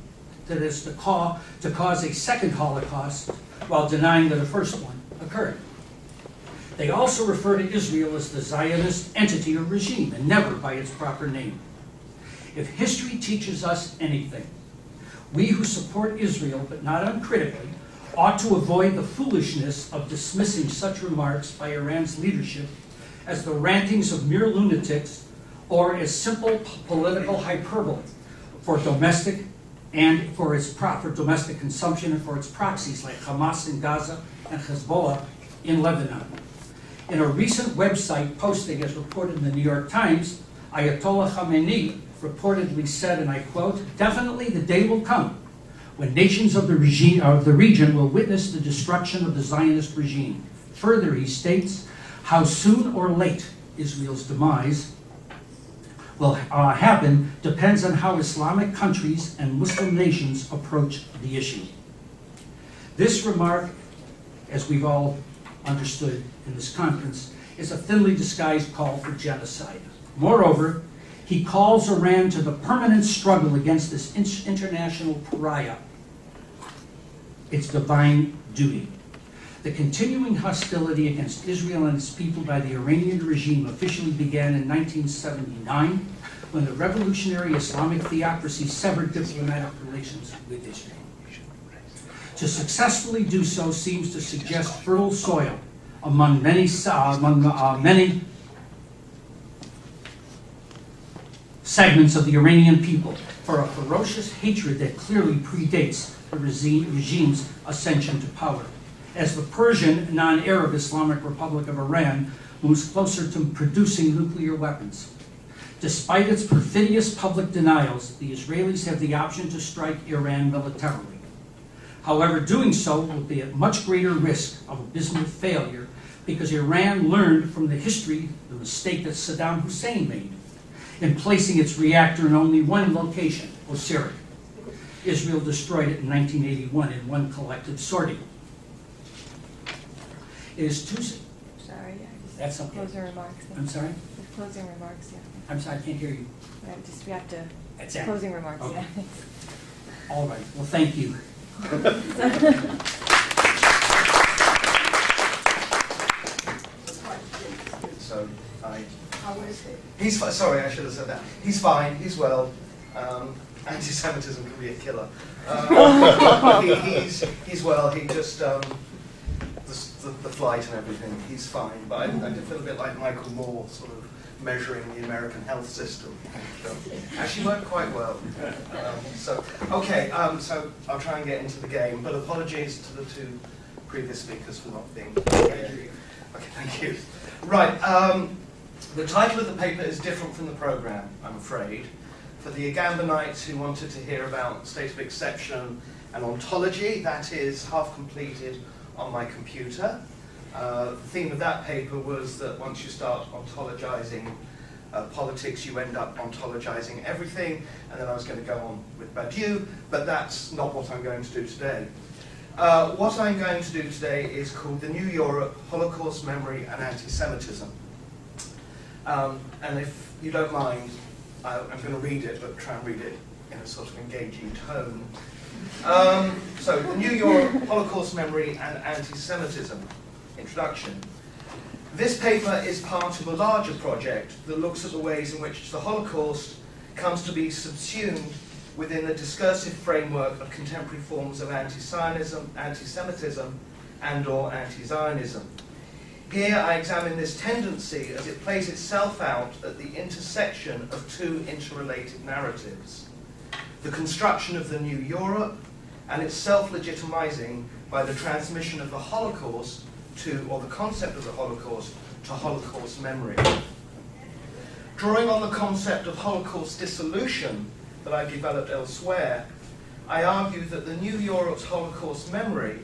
that is to cause a second Holocaust while denying that the first one occurred. They also refer to Israel as the Zionist entity or regime, and never by its proper name. If history teaches us anything, we who support Israel, but not uncritically, ought to avoid the foolishness of dismissing such remarks by Iran's leadership as the rantings of mere lunatics or as simple political hyperbole for domestic domestic consumption and for its proxies like Hamas in Gaza and Hezbollah in Lebanon. In a recent website posting, as reported in the New York Times, Ayatollah Khamenei reportedly said, and I quote, "Definitely the day will come when nations of the region will witness the destruction of the Zionist regime." Further, he states, "How soon or late Israel's demise will happen depends on how Islamic countries and Muslim nations approach the issue." This remark, as we've all understood in this conference, is a thinly disguised call for genocide. Moreover, he calls Iran to the permanent struggle against this international pariah, its divine duty. The continuing hostility against Israel and its people by the Iranian regime officially began in 1979, when the revolutionary Islamic theocracy severed diplomatic relations with Israel. To successfully do so seems to suggest fertile soil among many segments of the Iranian people for a ferocious hatred that clearly predates the regime's ascension to power. As the Persian, non-Arab Islamic Republic of Iran moves closer to producing nuclear weapons. Despite its perfidious public denials, the Israelis have the option to strike Iran militarily. However, doing so will be at much greater risk of abysmal failure because Iran learned from the history the mistake that Saddam Hussein made in placing its reactor in only one location, Osirak. Israel destroyed it in 1981 in one collective sortie. It is too... Sorry, That's okay. Closing remarks. Yeah. I'm sorry? With closing remarks, yeah. I'm sorry, I can't hear you. We have to... That's it. Closing remarks, Okay. yeah. All right, well, thank you. So, How is it? he's sorry, I should have said that. He's fine, he's well. Anti-Semitism can be a killer. He's well, he just, the flight and everything, he's fine. But I did feel a bit like Michael Moore, sort of measuring the American health system. Actually worked quite well. So I'll try and get into the game, but apologies to the two previous speakers for not being here. Okay, thank you. Right, the title of the paper is different from the program, I'm afraid. For the Agambanites who wanted to hear about state of exception and ontology, that is half completed on my computer. The theme of that paper was that once you start ontologizing politics, you end up ontologizing everything, and then I was going to go on with Badiou, but that's not what I'm going to do today. What I'm going to do today is called The New Europe, Holocaust Memory and Anti-Semitism. And if you don't mind, I'm going to read it, but try and read it in a sort of engaging tone. So, The New Europe, Holocaust Memory and Anti-Semitism. Introduction. This paper is part of a larger project that looks at the ways in which the Holocaust comes to be subsumed within the discursive framework of contemporary forms of anti-Zionism, anti-Semitism, and/or anti-Zionism. Here I examine this tendency as it plays itself out at the intersection of two interrelated narratives: the construction of the new Europe and its self-legitimizing by the transmission of the Holocaust to, or the concept of the Holocaust, to Holocaust memory. Drawing on the concept of Holocaust dissolution that I've developed elsewhere, I argue that the new Europe's Holocaust memory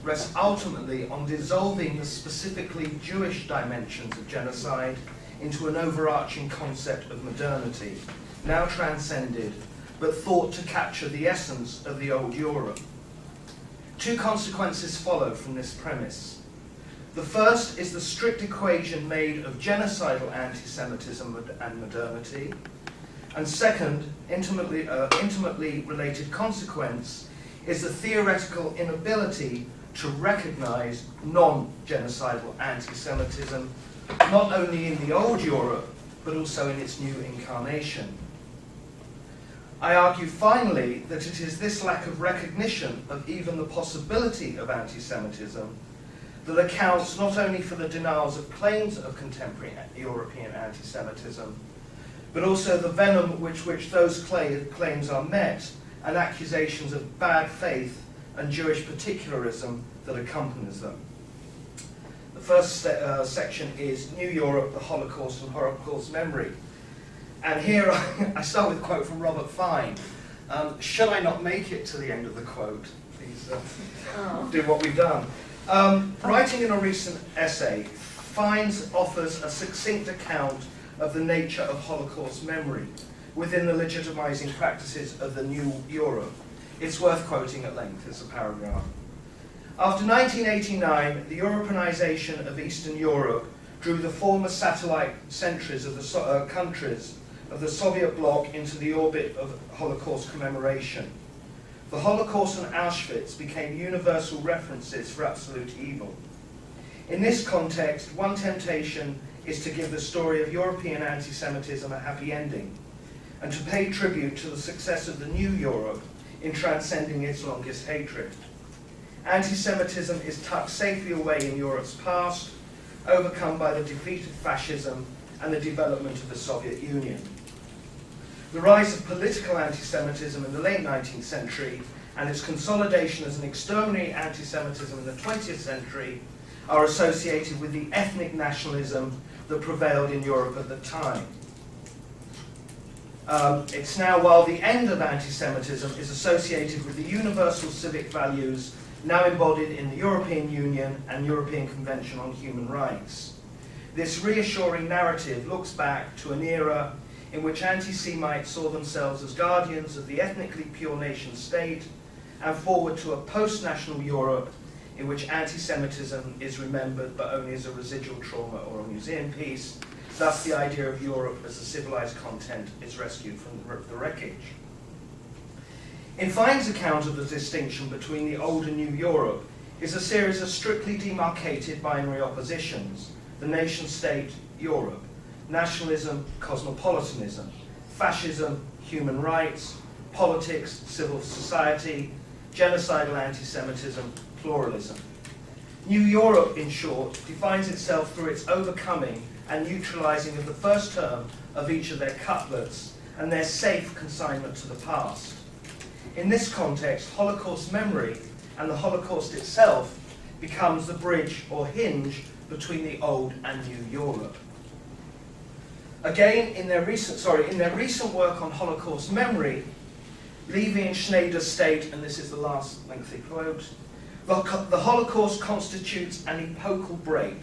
rests ultimately on dissolving the specifically Jewish dimensions of genocide into an overarching concept of modernity, now transcended, but thought to capture the essence of the old Europe. Two consequences follow from this premise. The first is the strict equation made of genocidal anti-Semitism and modernity, and second, intimately related consequence, is the theoretical inability to recognize non-genocidal anti-Semitism, not only in the old Europe, but also in its new incarnation. I argue finally that it is this lack of recognition of even the possibility of anti-Semitism that accounts not only for the denials of claims of contemporary European anti-Semitism, but also the venom with which those claims are met and accusations of bad faith and Jewish particularism that accompanies them. The first section is New Europe, the Holocaust and Holocaust Memory. And here I start with a quote from Robert Fine. Should I not make it to the end of the quote? Please do what we've done. Writing in a recent essay, Fine offers a succinct account of the nature of Holocaust memory within the legitimizing practices of the new Europe. It's worth quoting at length. It's a paragraph. After 1989, the Europeanization of Eastern Europe drew the former satellite centuries of the countries of the Soviet bloc into the orbit of Holocaust commemoration. The Holocaust and Auschwitz became universal references for absolute evil. In this context, one temptation is to give the story of European anti-Semitism a happy ending, and to pay tribute to the success of the new Europe in transcending its longest hatred. Anti-Semitism is tucked safely away in Europe's past, overcome by the defeat of fascism and the development of the Soviet Union. The rise of political anti-Semitism in the late 19th century and its consolidation as an exterminatory anti-Semitism in the 20th century are associated with the ethnic nationalism that prevailed in Europe at the time. It's now, while the end of anti-Semitism is associated with the universal civic values now embodied in the European Union and European Convention on Human Rights. This reassuring narrative looks back to an era in which anti-Semites saw themselves as guardians of the ethnically pure nation state, and forward to a post-national Europe in which anti-Semitism is remembered but only as a residual trauma or a museum piece. Thus, the idea of Europe as a civilized content is rescued from the wreckage. In Fine's account of the distinction between the old and new Europe is a series of strictly demarcated binary oppositions: the nation-state, Europe; nationalism, cosmopolitanism; fascism, human rights; politics, civil society; genocidal anti-Semitism, pluralism. New Europe, in short, defines itself through its overcoming and neutralizing of the first term of each of their couplets and their safe consignment to the past. In this context, Holocaust memory and the Holocaust itself becomes the bridge or hinge between the old and new Europe. Again, in their recent work on Holocaust memory, Levy and Schneider state, and this is the last lengthy quote, the Holocaust constitutes an epochal break.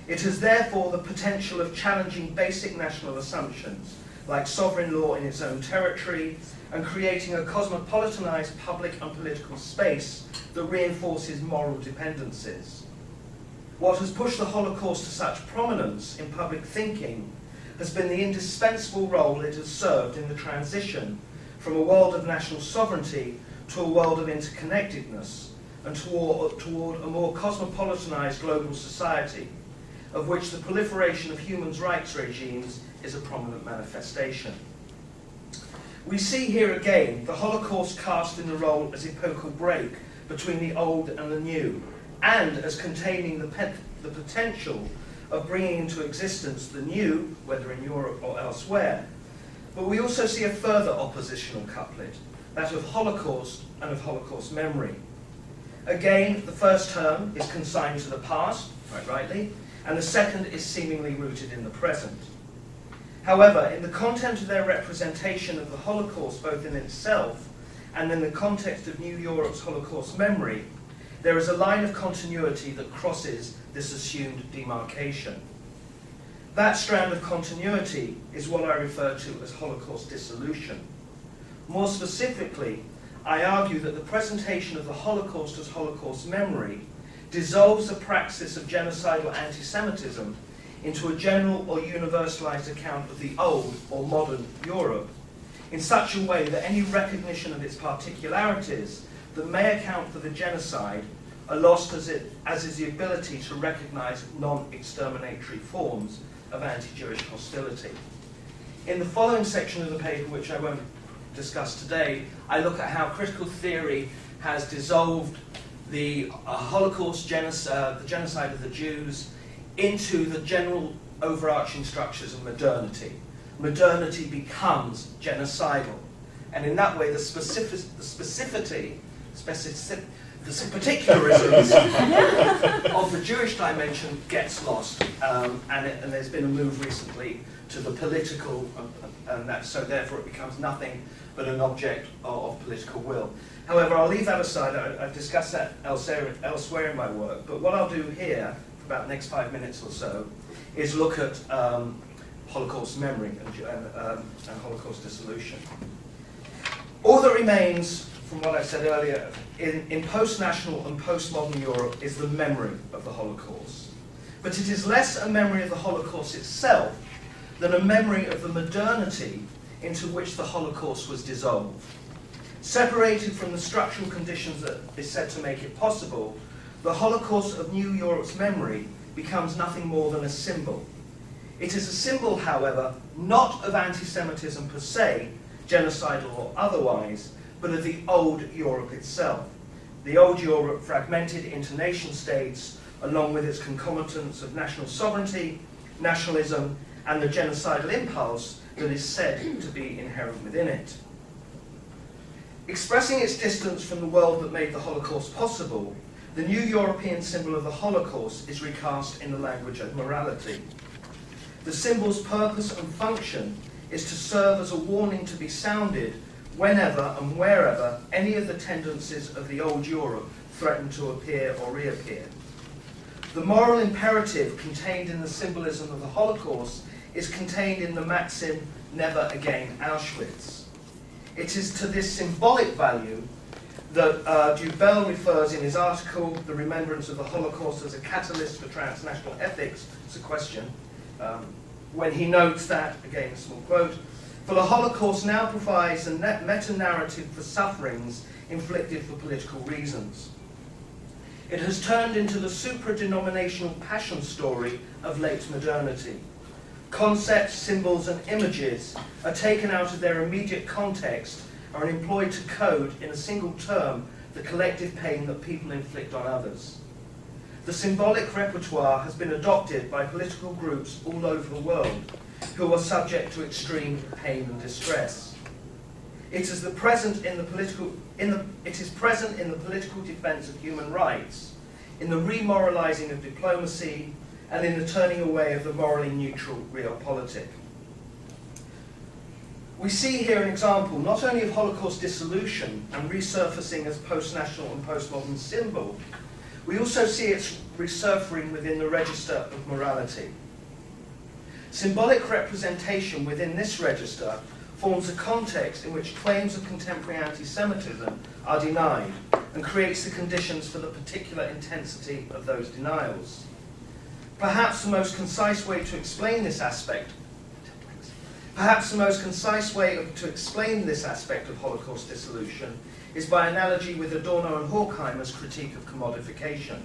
It has therefore the potential of challenging basic national assumptions, like sovereign law in its own territory, and creating a cosmopolitanized public and political space that reinforces moral dependencies. What has pushed the Holocaust to such prominence in public thinking has been the indispensable role it has served in the transition from a world of national sovereignty to a world of interconnectedness, and toward a more cosmopolitanized global society, of which the proliferation of human rights regimes is a prominent manifestation. We see here again the Holocaust cast in the role as epochal break between the old and the new, and as containing the potential of bringing into existence the new, whether in Europe or elsewhere. But we also see a further oppositional couplet, that of Holocaust and of Holocaust memory. Again, the first term is consigned to the past, quite rightly, and the second is seemingly rooted in the present. However, in the content of their representation of the Holocaust, both in itself and in the context of New Europe's Holocaust memory, there is a line of continuity that crosses this assumed demarcation. That strand of continuity is what I refer to as Holocaust dissolution. More specifically, I argue that the presentation of the Holocaust as Holocaust memory dissolves the praxis of genocidal anti-Semitism into a general or universalized account of the old or modern Europe in such a way that any recognition of its particularities that may account for the genocide are lost as is the ability to recognize non-exterminatory forms of anti-Jewish hostility. In the following section of the paper, which I won't discuss today, I look at how critical theory has dissolved the Holocaust, the genocide of the Jews, into the general overarching structures of modernity. Modernity becomes genocidal. And in that way, the particularisms of the Jewish dimension gets lost. And there's been a move recently to the political, so therefore it becomes nothing but an object of political will. However, I'll leave that aside. I've discussed that elsewhere in my work. But what I'll do here, for about the next 5 minutes or so, is look at Holocaust memory and Holocaust dissolution. All that remains, from what I said earlier, in post-national and post-modern Europe is the memory of the Holocaust. But it is less a memory of the Holocaust itself than a memory of the modernity into which the Holocaust was dissolved. Separated from the structural conditions that is said to make it possible, the Holocaust of New Europe's memory becomes nothing more than a symbol. It is a symbol, however, not of anti-Semitism per se, genocidal or otherwise, but of the old Europe itself. The old Europe fragmented into nation-states, along with its concomitants of national sovereignty, nationalism, and the genocidal impulse that is said to be inherent within it. Expressing its distance from the world that made the Holocaust possible, the new European symbol of the Holocaust is recast in the language of morality. The symbol's purpose and function is to serve as a warning to be sounded whenever and wherever any of the tendencies of the old Europe threaten to appear or reappear. The moral imperative contained in the symbolism of the Holocaust is contained in the maxim, "Never again Auschwitz." It is to this symbolic value that Dubell refers in his article, "The Remembrance of the Holocaust as a Catalyst for Transnational Ethics." It's a question. When he notes that, again a small quote, "For the Holocaust now provides a meta-narrative for sufferings inflicted for political reasons. It has turned into the supra-denominational passion story of late modernity. Concepts, symbols, and images are taken out of their immediate context and are employed to code in a single term the collective pain that people inflict on others. The symbolic repertoire has been adopted by political groups all over the world who are subject to extreme pain and distress. It is present in the political defense of human rights, in the remoralizing of diplomacy, and in the turning away of the morally neutral realpolitik." We see here an example not only of Holocaust dissolution and resurfacing as post-national and postmodern symbol, we also see its resurfacing within the register of morality. Symbolic representation within this register forms a context in which claims of contemporary anti-Semitism are denied and creates the conditions for the particular intensity of those denials. Perhaps the most concise way to explain this aspect of Holocaust dissolution is by analogy with Adorno and Horkheimer's critique of commodification.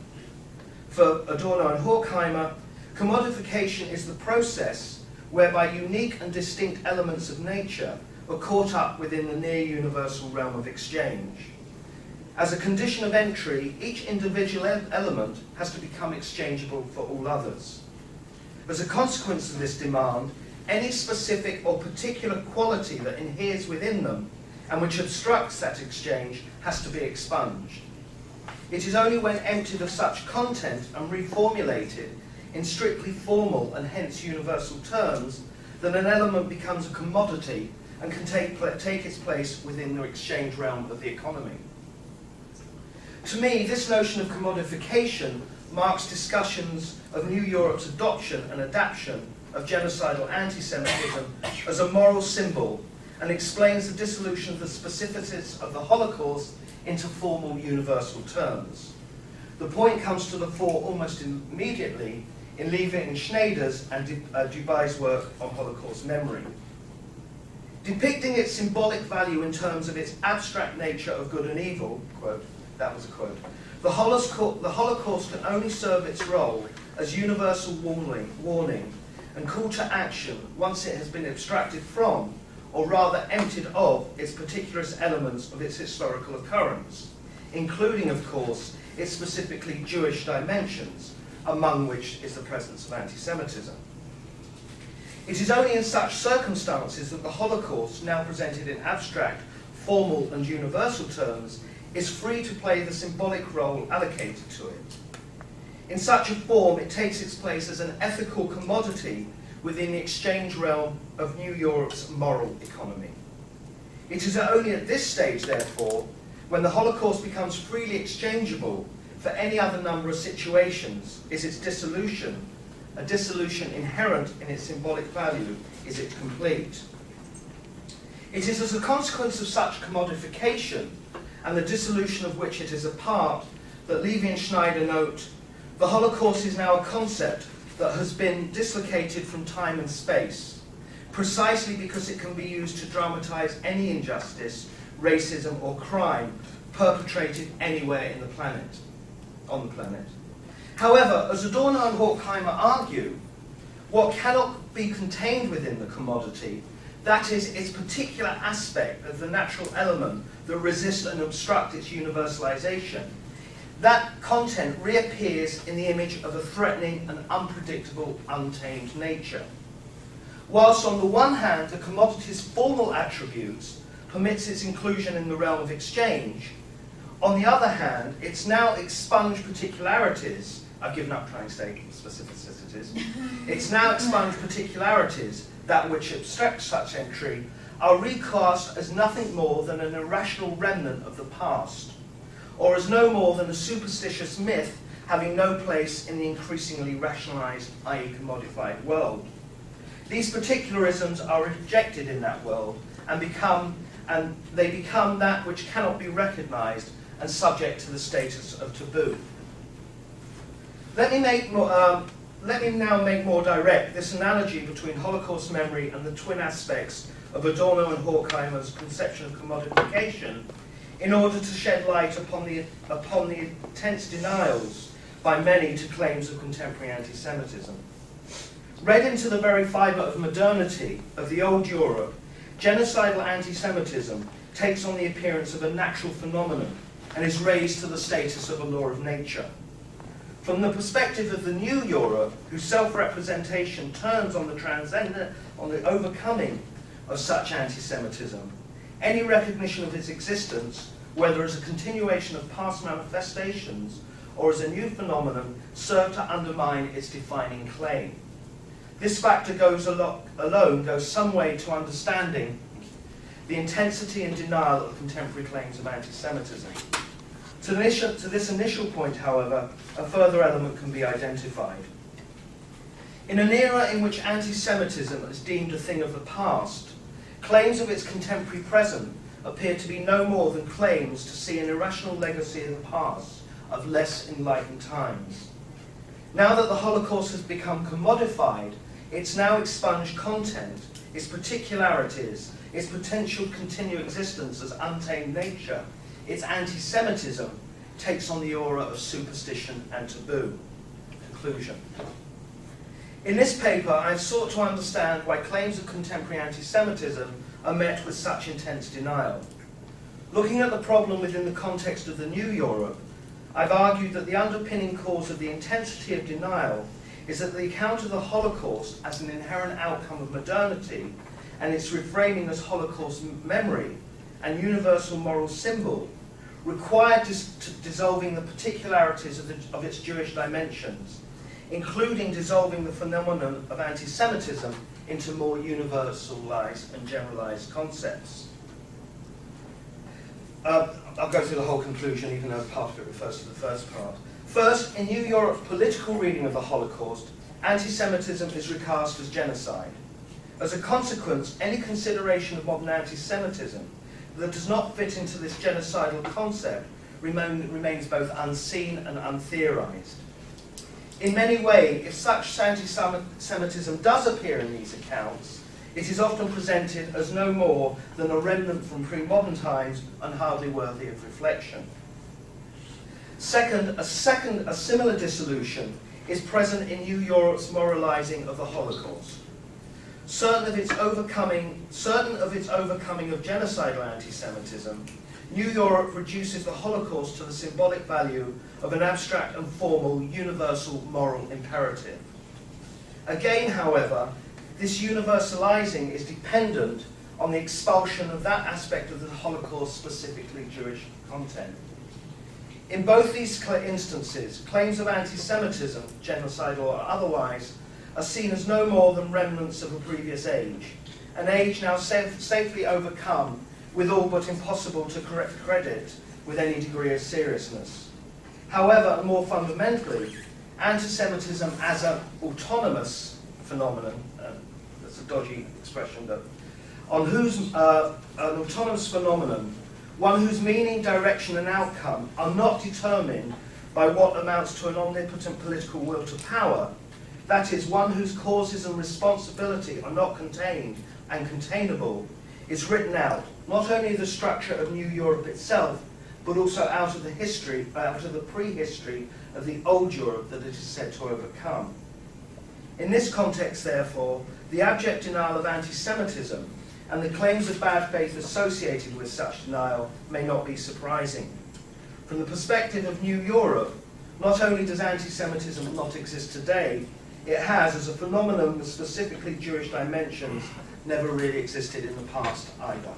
For Adorno and Horkheimer, commodification is the process whereby unique and distinct elements of nature are caught up within the near-universal realm of exchange. As a condition of entry, each individual element has to become exchangeable for all others. As a consequence of this demand, any specific or particular quality that inheres within them and which obstructs that exchange has to be expunged. It is only when emptied of such content and reformulated in strictly formal and hence universal terms that an element becomes a commodity and can take its place within the exchange realm of the economy. To me, this notion of commodification marks discussions of New Europe's adoption and adaptation of genocidal anti-Semitism as a moral symbol and explains the dissolution of the specificities of the Holocaust into formal universal terms. The point comes to the fore almost immediately in Levy and Schneider's and Dubai's work on Holocaust memory. Depicting its symbolic value in terms of its abstract nature of good and evil, quote, that was a quote, the Holocaust can only serve its role as universal warning and call to action once it has been abstracted from, or rather emptied of, its particular elements of its historical occurrence, including, of course, its specifically Jewish dimensions, among which is the presence of anti-Semitism. It is only in such circumstances that the Holocaust, now presented in abstract, formal and universal terms, is free to play the symbolic role allocated to it. In such a form, it takes its place as an ethical commodity within the exchange realm of New Europe's moral economy. It is only at this stage, therefore, when the Holocaust becomes freely exchangeable for any other number of situations, is its dissolution, a dissolution inherent in its symbolic value, is it complete. It is as a consequence of such commodification, and the dissolution of which it is a part, that Levy and Schneider note, the Holocaust is now a concept that has been dislocated from time and space, precisely because it can be used to dramatize any injustice, racism or crime perpetrated anywhere on the planet. However, as Adorno and Horkheimer argue, what cannot be contained within the commodity, that is, its particular aspect of the natural element that resists and obstructs its universalization, that content reappears in the image of a threatening and unpredictable, untamed nature. Whilst on the one hand, the commodity's formal attributes permits its inclusion in the realm of exchange, on the other hand, its now expunged particularities, I've given up trying to say specificities, its now expunged particularities, that which obstructs such entry, are recast as nothing more than an irrational remnant of the past, or as no more than a superstitious myth having no place in the increasingly rationalized, i.e. commodified world. These particularisms are rejected in that world and they become that which cannot be recognized and subject to the status of taboo. Let me now make more direct this analogy between Holocaust memory and the twin aspects of Adorno and Horkheimer's conception of commodification in order to shed light upon the intense denials by many to claims of contemporary anti-Semitism. Read into the very fibre of modernity of the old Europe, genocidal anti-Semitism takes on the appearance of a natural phenomenon and is raised to the status of a law of nature. From the perspective of the new Europe, whose self-representation turns on the overcoming of such anti-Semitism, any recognition of its existence, whether as a continuation of past manifestations or as a new phenomenon, serve to undermine its defining claim. This factor alone goes some way to understanding the intensity and denial of contemporary claims of anti-Semitism. To this initial point, however, a further element can be identified. In an era in which anti-Semitism is deemed a thing of the past, claims of its contemporary present appear to be no more than claims to see an irrational legacy of the past, of less enlightened times. Now that the Holocaust has become commodified, its now expunged content, its particularities, its potential continued existence as untamed nature, its anti-Semitism takes on the aura of superstition and taboo. Conclusion. In this paper, I've sought to understand why claims of contemporary anti-Semitism are met with such intense denial. Looking at the problem within the context of the New Europe, I've argued that the underpinning cause of the intensity of denial is that the account of the Holocaust as an inherent outcome of modernity and its reframing as Holocaust memory and universal moral symbol required dissolving the particularities of its Jewish dimensions, including dissolving the phenomenon of anti-Semitism into more universalized and generalized concepts. I'll go through the whole conclusion, even though part of it refers to the first part. First, in New Europe's political reading of the Holocaust, anti-Semitism is recast as genocide. As a consequence, any consideration of modern anti-Semitism that does not fit into this genocidal concept remains both unseen and untheorized. In many ways, if such anti-Semitism does appear in these accounts, it is often presented as no more than a remnant from pre-modern times and hardly worthy of reflection. Second, a similar dissolution is present in New Europe's moralizing of the Holocaust. Certain of its overcoming of genocidal anti-Semitism, New Europe reduces the Holocaust to the symbolic value of an abstract and formal universal moral imperative. Again, however, this universalizing is dependent on the expulsion of that aspect of the Holocaust specifically Jewish content. In both these instances, claims of anti-Semitism, genocidal or otherwise, are seen as no more than remnants of a previous age, an age now safely overcome with all but impossible to credit with any degree of seriousness. However, and more fundamentally, anti-Semitism as an autonomous phenomenon, that's a dodgy expression, but an autonomous phenomenon, one whose meaning, direction and outcome are not determined by what amounts to an omnipotent political will to power, that is, one whose causes and responsibility are not contained and containable, is written out, not only the structure of New Europe itself, but also out of the prehistory of the old Europe that it is said to overcome. In this context, therefore, the abject denial of anti-Semitism and the claims of bad faith associated with such denial may not be surprising. From the perspective of New Europe, not only does anti-Semitism not exist today, it has, as a phenomenon with specifically Jewish dimensions, never really existed in the past either.